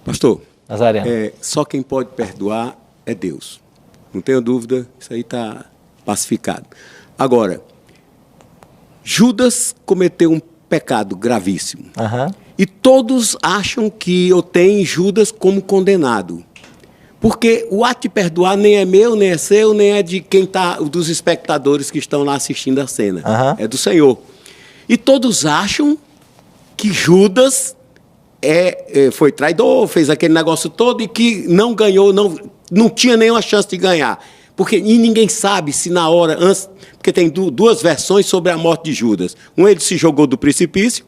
Pastor, Nazareno. só quem pode perdoar é Deus. Não tenho dúvida, isso aí está pacificado. Agora, Judas cometeu um pecado gravíssimo. E todos acham que eu tenho Judas como condenado. Porque o ato de perdoar nem é meu, nem é seu, nem é de quem tá, dos espectadores que estão lá assistindo a cena. É do Senhor. E todos acham que Judas foi traidor, fez aquele negócio todo e que não ganhou, não tinha nenhuma chance de ganhar. E ninguém sabe se na hora, antes, porque tem duas versões sobre a morte de Judas. Um, ele se jogou do precipício,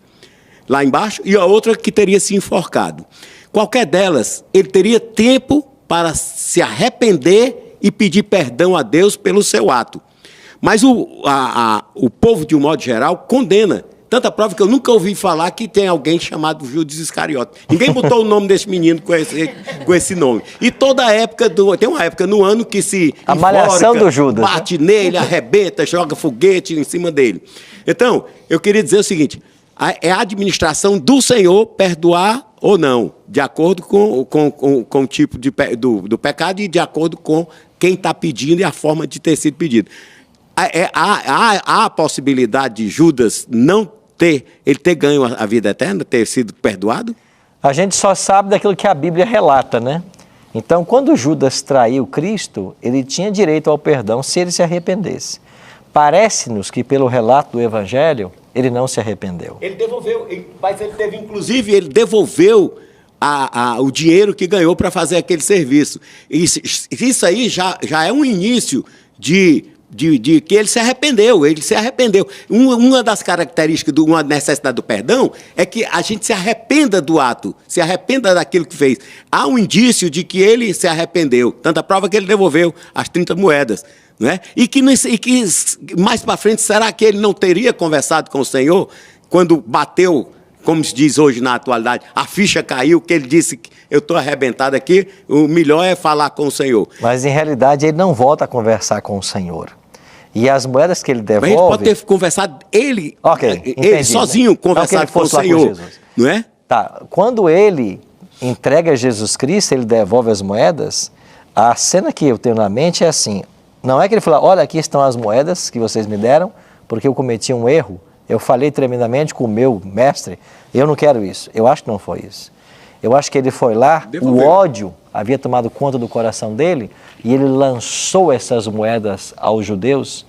lá embaixo, e a outra que teria se enforcado. Qualquer delas, ele teria tempo para se arrepender e pedir perdão a Deus pelo seu ato. Mas o povo, de um modo geral, condena. Tanta prova que eu nunca ouvi falar que tem alguém chamado Judas Iscariote. Ninguém botou o nome desse menino com esse nome. E toda época, tem uma época no ano que se a malhação do Judas, bate nele, arrebenta, joga foguete em cima dele. Então, eu queria dizer o seguinte, é a administração do Senhor perdoar ou não, de acordo com o tipo do pecado e de acordo com quem está pedindo e a forma de ter sido pedido. Há a possibilidade de Judas ele ter ganho a vida eterna, ter sido perdoado? A gente só sabe daquilo que a Bíblia relata, né? Então, quando Judas traiu Cristo, ele tinha direito ao perdão se ele se arrependesse. Parece-nos que, pelo relato do Evangelho, ele não se arrependeu. Ele devolveu, mas ele devolveu o dinheiro que ganhou para fazer aquele serviço. Isso aí já é um início de que ele se arrependeu. Uma das características de uma necessidade do perdão é que a gente se arrependa do ato, se arrependa daquilo que fez. Há um indício de que ele se arrependeu, tanta prova que ele devolveu as 30 moedas. Não é? E que mais para frente, será que ele não teria conversado com o Senhor quando bateu, como se diz hoje na atualidade, a ficha caiu, que ele disse que eu estou arrebentado aqui, o melhor é falar com o Senhor. Mas, em realidade, ele não volta a conversar com o Senhor. E as moedas que ele devolve... Mas ele pode ter conversado, ele sozinho, né? Conversado com o Senhor. Não é? Tá. Quando ele entrega Jesus Cristo, ele devolve as moedas, a cena que eu tenho na mente é assim, não é que ele fala, olha, aqui estão as moedas que vocês me deram, porque eu cometi um erro, eu falei tremendamente com o meu mestre, eu não quero isso. Eu acho que não foi isso. Eu acho que ele foi lá, o ódio havia tomado conta do coração dele, e ele lançou essas moedas aos judeus,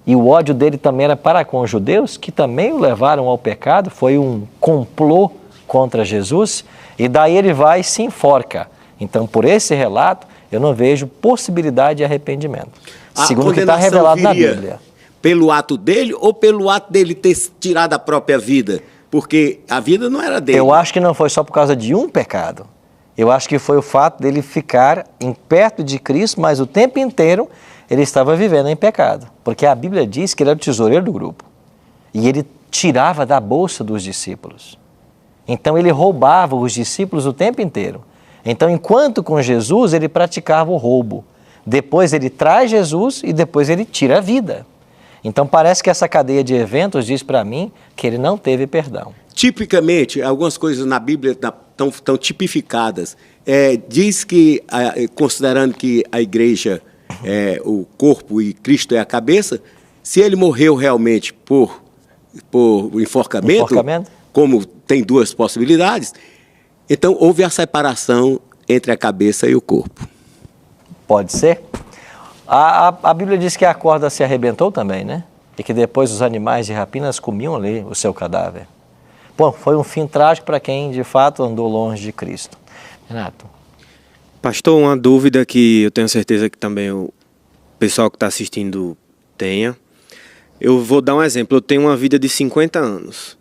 e o ódio dele também era para com os judeus, que também o levaram ao pecado, foi um complô contra Jesus, e daí ele vai e se enforca. Então, por esse relato, eu não vejo possibilidade de arrependimento. Segundo o que está revelado na Bíblia. Pelo ato dele ou pelo ato dele ter tirado a própria vida? Porque a vida não era dele. Eu acho que não foi só por causa de um pecado. Eu acho que foi o fato dele ficar perto de Cristo, mas o tempo inteiro ele estava vivendo em pecado. Porque a Bíblia diz que ele era o tesoureiro do grupo. E ele tirava da bolsa dos discípulos. Então ele roubava os discípulos o tempo inteiro. Então, enquanto com Jesus, ele praticava o roubo. Depois ele traz Jesus e depois ele tira a vida. Então, parece que essa cadeia de eventos diz para mim que ele não teve perdão. Tipicamente, algumas coisas na Bíblia estão tipificadas. Diz que, considerando que a igreja é o corpo e Cristo é a cabeça, se ele morreu realmente por enforcamento, como tem duas possibilidades, então houve a separação entre a cabeça e o corpo. Pode ser. A Bíblia diz que a corda se arrebentou também, né? E que depois os animais de rapinas comiam ali o seu cadáver. Bom, foi um fim trágico para quem de fato andou longe de Cristo. Renato. Pastor, uma dúvida que eu tenho certeza que também o pessoal que está assistindo tenha. Eu vou dar um exemplo. Eu tenho uma vida de 50 anos.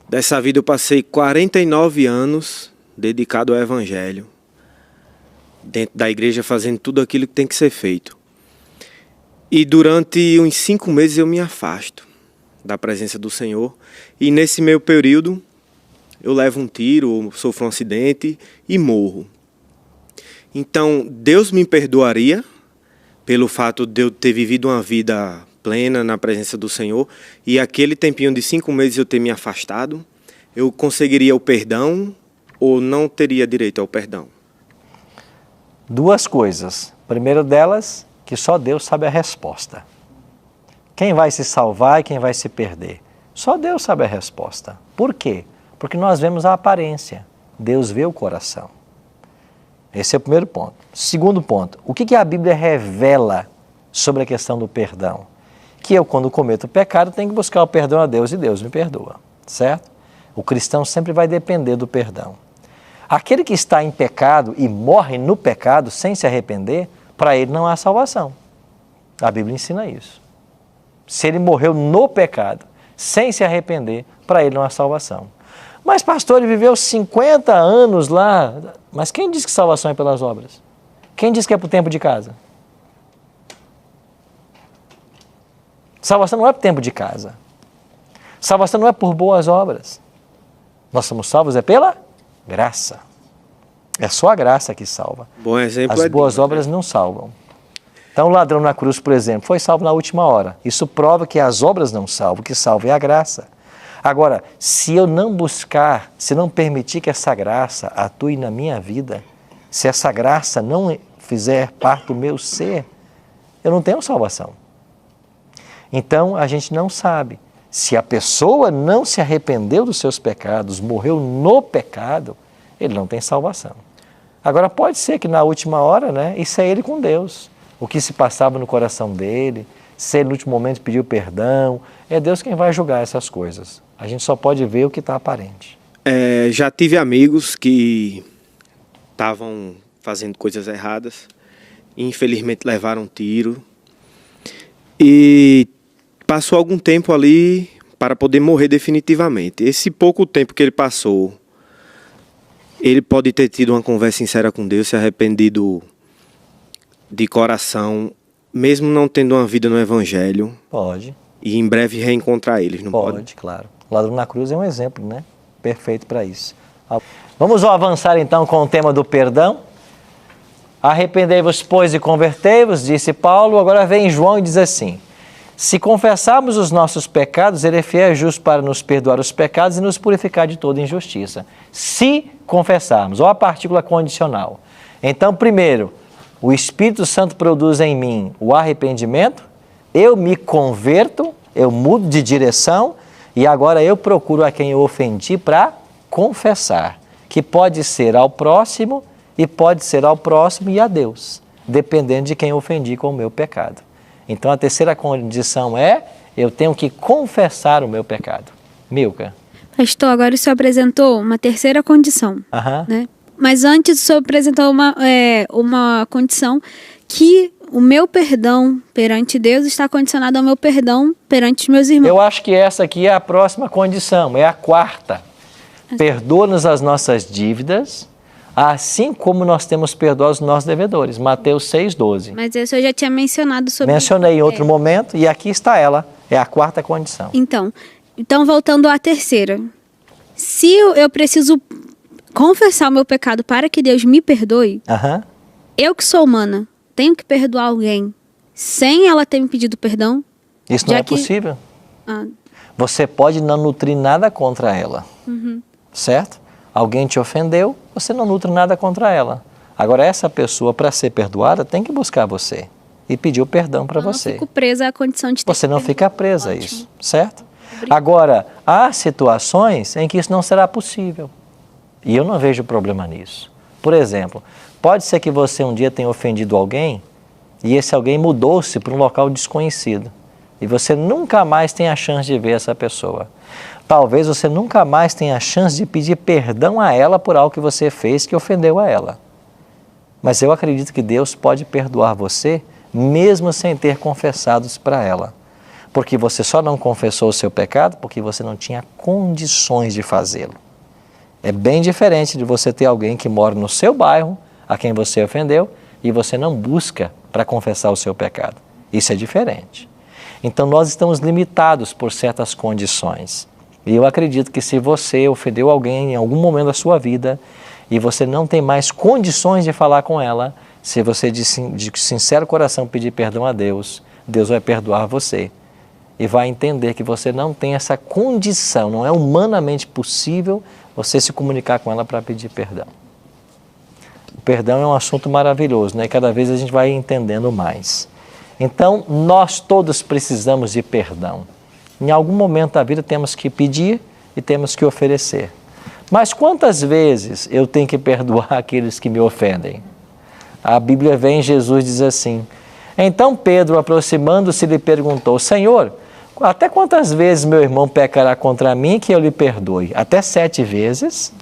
Dessa vida eu passei 49 anos dedicado ao Evangelho. Dentro da igreja fazendo tudo aquilo que tem que ser feito. E durante uns 5 meses eu me afasto da presença do Senhor. E nesse meio período eu levo um tiro, sofro um acidente e morro. Então Deus me perdoaria pelo fato de eu ter vivido uma vida plena na presença do Senhor. E aquele tempinho de 5 meses eu ter me afastado, eu conseguiria o perdão ou não teria direito ao perdão? Duas coisas. Primeiro delas, que só Deus sabe a resposta. Quem vai se salvar e quem vai se perder? Só Deus sabe a resposta. Por quê? Porque nós vemos a aparência. Deus vê o coração. Esse é o primeiro ponto. Segundo ponto, o que a Bíblia revela sobre a questão do perdão? Que eu, quando cometo pecado, tenho que buscar o perdão a Deus e Deus me perdoa, certo? O cristão sempre vai depender do perdão. Aquele que está em pecado e morre no pecado sem se arrepender, para ele não há salvação. A Bíblia ensina isso. Se ele morreu no pecado, sem se arrepender, para ele não há salvação. Mas pastor, ele viveu 50 anos lá, mas quem diz que salvação é pelas obras? Quem diz que é por tempo de casa? Salvação não é por tempo de casa. Salvação não é por boas obras. Nós somos salvos é pela graça. É só a graça que salva. Bom exemplo. As boas obras não salvam. Então o ladrão na cruz, por exemplo, foi salvo na última hora. Isso prova que as obras não salvam, o que salva é a graça. Agora, se eu não buscar, se não permitir que essa graça atue na minha vida, se essa graça não fizer parte do meu ser, eu não tenho salvação. Então, a gente não sabe. Se a pessoa não se arrependeu dos seus pecados, morreu no pecado, ele não tem salvação. Agora, pode ser que na última hora, né, isso é ele com Deus. O que se passava no coração dele, se ele no último momento pediu perdão, é Deus quem vai julgar essas coisas. A gente só pode ver o que está aparente. Já tive amigos que estavam fazendo coisas erradas, infelizmente levaram um tiro e passou algum tempo ali para poder morrer definitivamente. Esse pouco tempo que ele passou, ele pode ter tido uma conversa sincera com Deus, se arrependido de coração, mesmo não tendo uma vida no Evangelho. Pode. E em breve reencontrar eles, não pode? Pode, claro. O ladrão na cruz é um exemplo, né? Perfeito para isso. Vamos avançar então com o tema do perdão. Arrependei-vos, pois, e convertei-vos, disse Paulo. Agora vem João e diz assim: se confessarmos os nossos pecados, ele é fiel e justo para nos perdoar os pecados e nos purificar de toda injustiça. Se confessarmos, ou a partícula condicional. Então, primeiro, o Espírito Santo produz em mim o arrependimento, eu me converto, eu mudo de direção e agora eu procuro a quem eu ofendi para confessar, que pode ser ao próximo e pode ser ao próximo e a Deus, dependendo de quem eu ofendi com o meu pecado. Então a terceira condição é, eu tenho que confessar o meu pecado. Milka. Pastor, agora o senhor apresentou uma terceira condição, né? Mas antes o senhor apresentou uma condição que o meu perdão perante Deus está condicionado ao meu perdão perante os meus irmãos. Eu acho que essa aqui é a próxima condição, é a quarta. Perdoa-nos as nossas dívidas, assim como nós temos perdoado os nossos devedores. Mateus 6,12. Mas isso eu já tinha mencionado sobre... Mencionei em outro momento e aqui está ela, é a quarta condição. Então voltando à terceira. Se eu preciso confessar o meu pecado para que Deus me perdoe, eu que sou humana, tenho que perdoar alguém sem ela ter me pedido perdão? Isso não é possível. Você pode não nutrir nada contra ela, certo? Alguém te ofendeu, você não nutre nada contra ela. Agora, essa pessoa, para ser perdoada, tem que buscar você e pedir o perdão para você. Eu não fico presa à condição de ter Você não fica presa a isso, certo? Agora, há situações em que isso não será possível. E eu não vejo problema nisso. Por exemplo, pode ser que você um dia tenha ofendido alguém e esse alguém mudou-se para um local desconhecido. E você nunca mais tem a chance de ver essa pessoa. Talvez você nunca mais tenha a chance de pedir perdão a ela por algo que você fez que ofendeu a ela. Mas eu acredito que Deus pode perdoar você mesmo sem ter confessado para ela. Porque você só não confessou o seu pecado porque você não tinha condições de fazê-lo. É bem diferente de você ter alguém que mora no seu bairro, a quem você ofendeu, e você não busca para confessar o seu pecado. Isso é diferente. Então nós estamos limitados por certas condições. E eu acredito que se você ofendeu alguém em algum momento da sua vida e você não tem mais condições de falar com ela, se você de sincero coração pedir perdão a Deus, Deus vai perdoar você. e vai entender que você não tem essa condição, não é humanamente possível você se comunicar com ela para pedir perdão. O perdão é um assunto maravilhoso, né? Cada vez a gente vai entendendo mais. Então, nós todos precisamos de perdão. Em algum momento da vida temos que pedir e temos que oferecer. Mas quantas vezes eu tenho que perdoar aqueles que me ofendem? A Bíblia vem, Jesus diz assim: então Pedro, aproximando-se, lhe perguntou: Senhor, até quantas vezes meu irmão pecará contra mim que eu lhe perdoe? Até 7 vezes?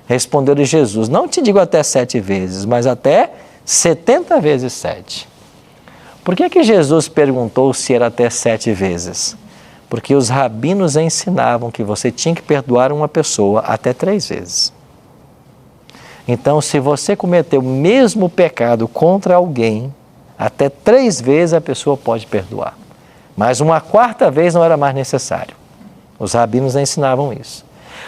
Respondeu-lhe Jesus: não te digo até 7 vezes, mas até 70 vezes 7. Por que Jesus perguntou se era até 7 vezes? Porque os rabinos ensinavam que você tinha que perdoar uma pessoa até 3 vezes. Então, se você cometeu o mesmo pecado contra alguém, até 3 vezes a pessoa pode perdoar. Mas uma 4ª vez não era mais necessário. Os rabinos ensinavam isso.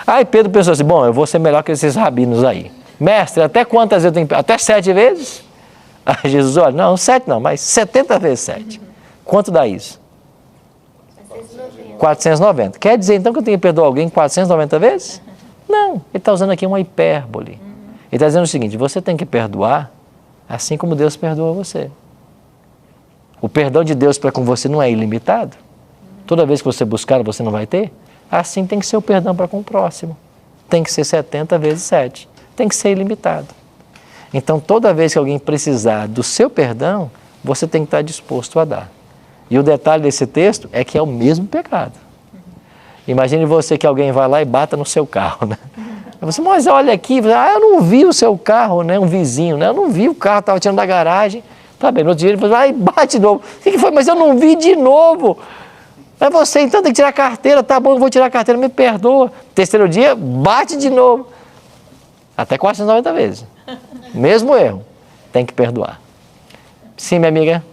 Aí Pedro pensou assim: bom, eu vou ser melhor que esses rabinos aí. Mestre, até quantas eu tenho que... Até 7 vezes? Aí Jesus, olha, não, 7 não, mas 70 vezes 7. Quanto dá isso? 490. Quer dizer então que eu tenho que perdoar alguém 490 vezes? Não, ele está usando aqui uma hipérbole. Ele está dizendo o seguinte: você tem que perdoar assim como Deus perdoa você. O perdão de Deus para com você não é ilimitado. Toda vez que você buscar, você não vai ter. Assim tem que ser o perdão para com o próximo. Tem que ser 70 vezes 7. Tem que ser ilimitado. Então, toda vez que alguém precisar do seu perdão, você tem que estar disposto a dar. E o detalhe desse texto é que é o mesmo pecado. Imagine você que alguém vai lá e bata no seu carro, né? Você, mas olha aqui, eu não vi o seu carro, né? Um vizinho, né? Eu não vi o carro, estava tirando da garagem. Tá bem, no outro dia ele falou, bate de novo. O que foi? Mas eu não vi de novo. É você, então tem que tirar a carteira. Tá bom, eu vou tirar a carteira, me perdoa. 3º dia, bate de novo. Até 490 vezes. Mesmo erro, tem que perdoar. Sim, minha amiga?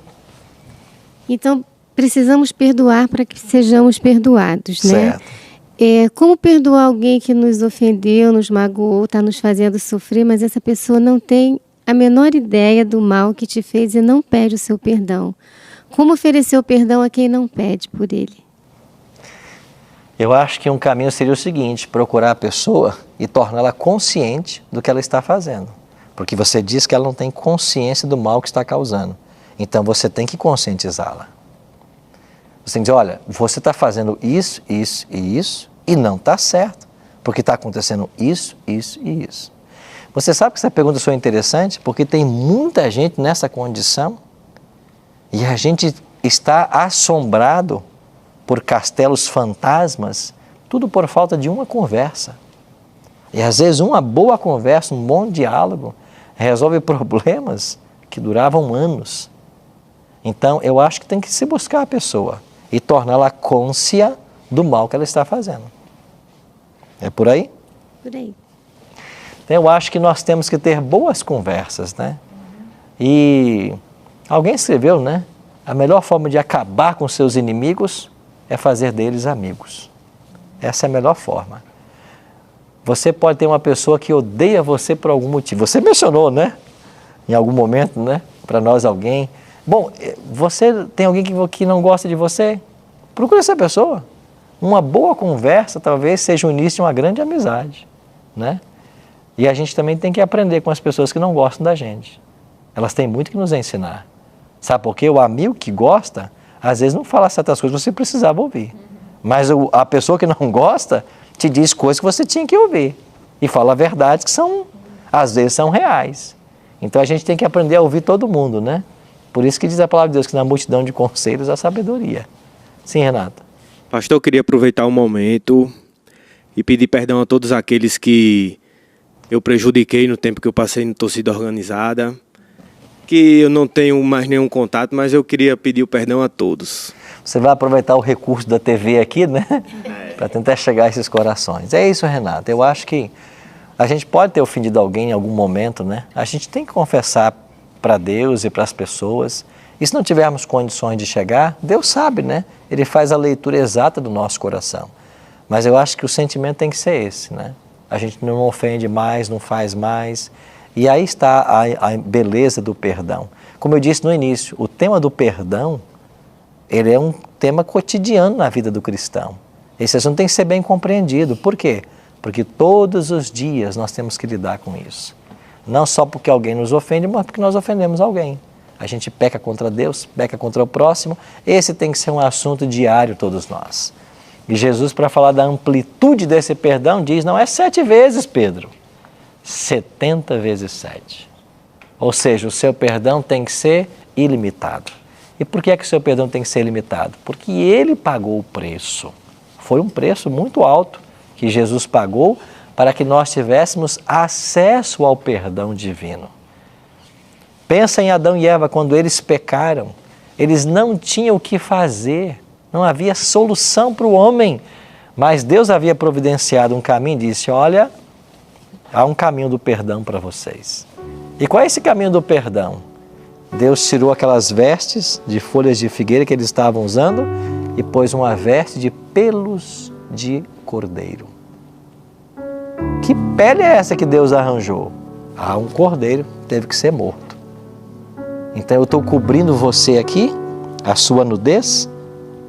Então, precisamos perdoar para que sejamos perdoados, né? Certo. Como perdoar alguém que nos ofendeu, nos magoou, está nos fazendo sofrer, mas essa pessoa não tem a menor ideia do mal que te fez e não pede o seu perdão? Como oferecer o perdão a quem não pede por ele? Eu acho que um caminho seria o seguinte: procurar a pessoa e torná-la consciente do que ela está fazendo. Porque você diz que ela não tem consciência do mal que está causando. Então você tem que conscientizá-la. Você tem que dizer: olha, você está fazendo isso, isso e isso e não está certo. Porque está acontecendo isso, isso e isso. Você sabe que essa pergunta foi interessante? Porque tem muita gente nessa condição e a gente está assombrado por castelos fantasmas, tudo por falta de uma conversa. E às vezes uma boa conversa, um bom diálogo, resolve problemas que duravam anos. Então eu acho que tem que se buscar a pessoa e torná-la cônscia do mal que ela está fazendo. É por aí? Por aí. Eu acho que nós temos que ter boas conversas, né? E alguém escreveu, né? A melhor forma de acabar com seus inimigos é fazer deles amigos. Essa é a melhor forma. Você pode ter uma pessoa que odeia você por algum motivo. Você mencionou, né? Em algum momento, né? Para nós alguém. Bom, você tem alguém que não gosta de você? Procure essa pessoa. Uma boa conversa talvez seja o início de uma grande amizade, né? E a gente também tem que aprender com as pessoas que não gostam da gente. Elas têm muito que nos ensinar. Sabe por quê? O amigo que gosta, às vezes não fala certas coisas que você precisava ouvir. Mas a pessoa que não gosta te diz coisas que você tinha que ouvir. E fala verdades que são, às vezes, são reais. Então a gente tem que aprender a ouvir todo mundo, né? Por isso que diz a palavra de Deus que na multidão de conselhos há sabedoria. Sim, Renata? Pastor, eu queria aproveitar o momento e pedir perdão a todos aqueles que eu prejudiquei no tempo que eu passei no torcida organizada, que eu não tenho mais nenhum contato, mas eu queria pedir o perdão a todos. Você vai aproveitar o recurso da TV aqui, né? Para tentar chegar a esses corações. É isso, Renata. Eu acho que a gente pode ter ofendido alguém em algum momento, né? A gente tem que confessar para Deus e para as pessoas. E se não tivermos condições de chegar, Deus sabe, né? Ele faz a leitura exata do nosso coração. Mas eu acho que o sentimento tem que ser esse, né? A gente não ofende mais, não faz mais. E aí está a beleza do perdão. Como eu disse no início, o tema do perdão, ele é um tema cotidiano na vida do cristão. Esse assunto tem que ser bem compreendido. Por quê? Porque todos os dias nós temos que lidar com isso. Não só porque alguém nos ofende, mas porque nós ofendemos alguém. A gente peca contra Deus, peca contra o próximo. Esse tem que ser um assunto diário, todos nós. E Jesus, para falar da amplitude desse perdão, diz, não é 7 vezes, Pedro, 70 vezes 7. Ou seja, o seu perdão tem que ser ilimitado. E por que é que o seu perdão tem que ser ilimitado? Porque ele pagou o preço. Foi um preço muito alto que Jesus pagou para que nós tivéssemos acesso ao perdão divino. Pensa em Adão e Eva, quando eles pecaram, eles não tinham o que fazer, não havia solução para o homem, mas Deus havia providenciado um caminho e disse, olha, há um caminho do perdão para vocês. E qual é esse caminho do perdão? Deus tirou aquelas vestes de folhas de figueira que eles estavam usando e pôs uma veste de pelos de cordeiro. Que pele é essa que Deus arranjou? Ah, um cordeiro teve que ser morto. Então eu estou cobrindo você aqui, a sua nudez,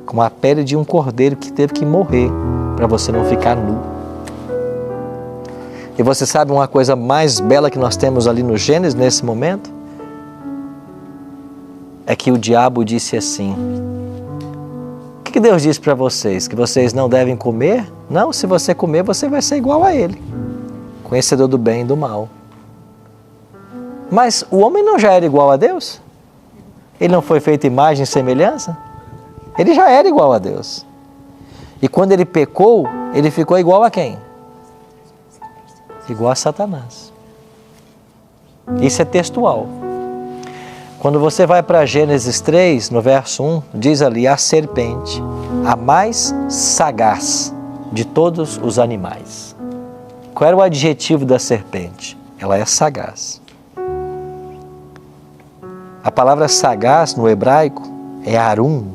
com a pele de um cordeiro que teve que morrer para você não ficar nu. E você sabe uma coisa mais bela que nós temos ali no Gênesis nesse momento? É que o diabo disse assim, o que Deus disse para vocês? Que vocês não devem comer? Não, se você comer, você vai ser igual a ele, conhecedor do bem e do mal. Mas o homem não já era igual a Deus? Ele não foi feito imagem e semelhança? Ele já era igual a Deus. E quando ele pecou, ele ficou igual a quem? Igual a Satanás. Isso é textual. Quando você vai para Gênesis 3, no verso 1, diz ali, a serpente, a mais sagaz de todos os animais. Qual era o adjetivo da serpente? Ela é sagaz. A palavra sagaz no hebraico é arum.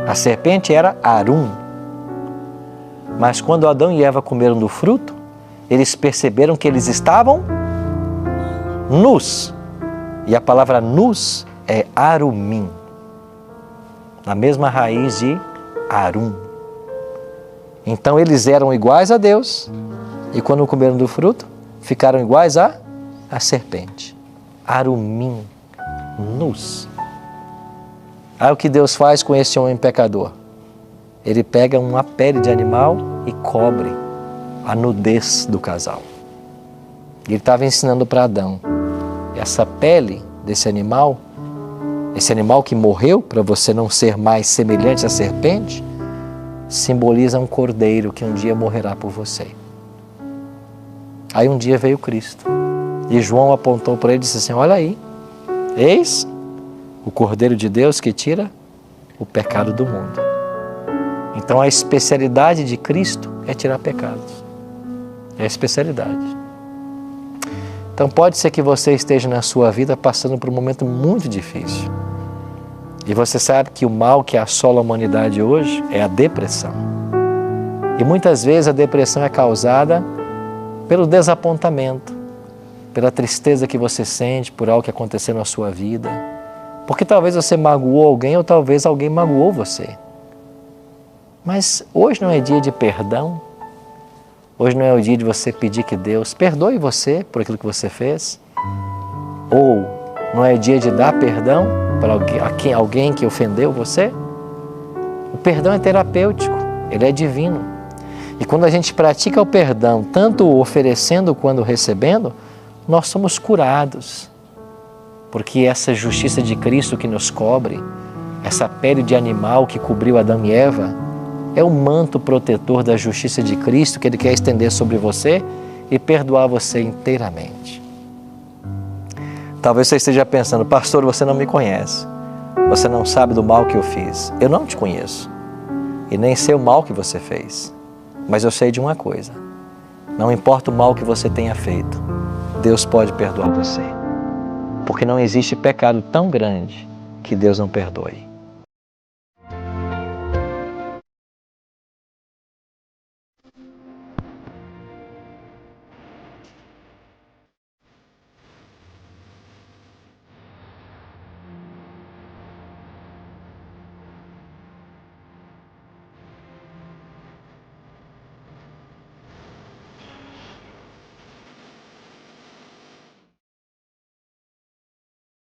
A serpente era arum. Mas quando Adão e Eva comeram do fruto, eles perceberam que eles estavam nus. E a palavra nus é arumim, na mesma raiz de arum. Então eles eram iguais a Deus e quando comeram do fruto, ficaram iguais à serpente. Arumim, nus. Aí o que Deus faz com esse homem pecador? Ele pega uma pele de animal e cobre a nudez do casal. Ele estava ensinando para Adão, essa pele desse animal, esse animal que morreu para você não ser mais semelhante à serpente, simboliza um cordeiro que um dia morrerá por você. Aí um dia veio Cristo e João apontou para ele e disse assim, olha aí, eis o Cordeiro de Deus que tira o pecado do mundo. Então a especialidade de Cristo é tirar pecados. É a especialidade. Então pode ser que você esteja na sua vida passando por um momento muito difícil. E você sabe que o mal que assola a humanidade hoje é a depressão. E muitas vezes a depressão é causada pelo desapontamento, pela tristeza que você sente por algo que aconteceu na sua vida. Porque talvez você magoou alguém ou talvez alguém magoou você. Mas hoje não é dia de perdão. Hoje não é o dia de você pedir que Deus perdoe você por aquilo que você fez. Ou não é dia de dar perdão para alguém que ofendeu você. O perdão é terapêutico, ele é divino. E quando a gente pratica o perdão, tanto oferecendo quanto recebendo, nós somos curados. Porque essa justiça de Cristo que nos cobre, essa pele de animal que cobriu Adão e Eva, é o manto protetor da justiça de Cristo que Ele quer estender sobre você e perdoar você inteiramente. Talvez você esteja pensando, pastor, você não me conhece. Você não sabe do mal que eu fiz. Eu não te conheço. E nem sei o mal que você fez. Mas eu sei de uma coisa. Não importa o mal que você tenha feito, Deus pode perdoar você. Porque não existe pecado tão grande que Deus não perdoe.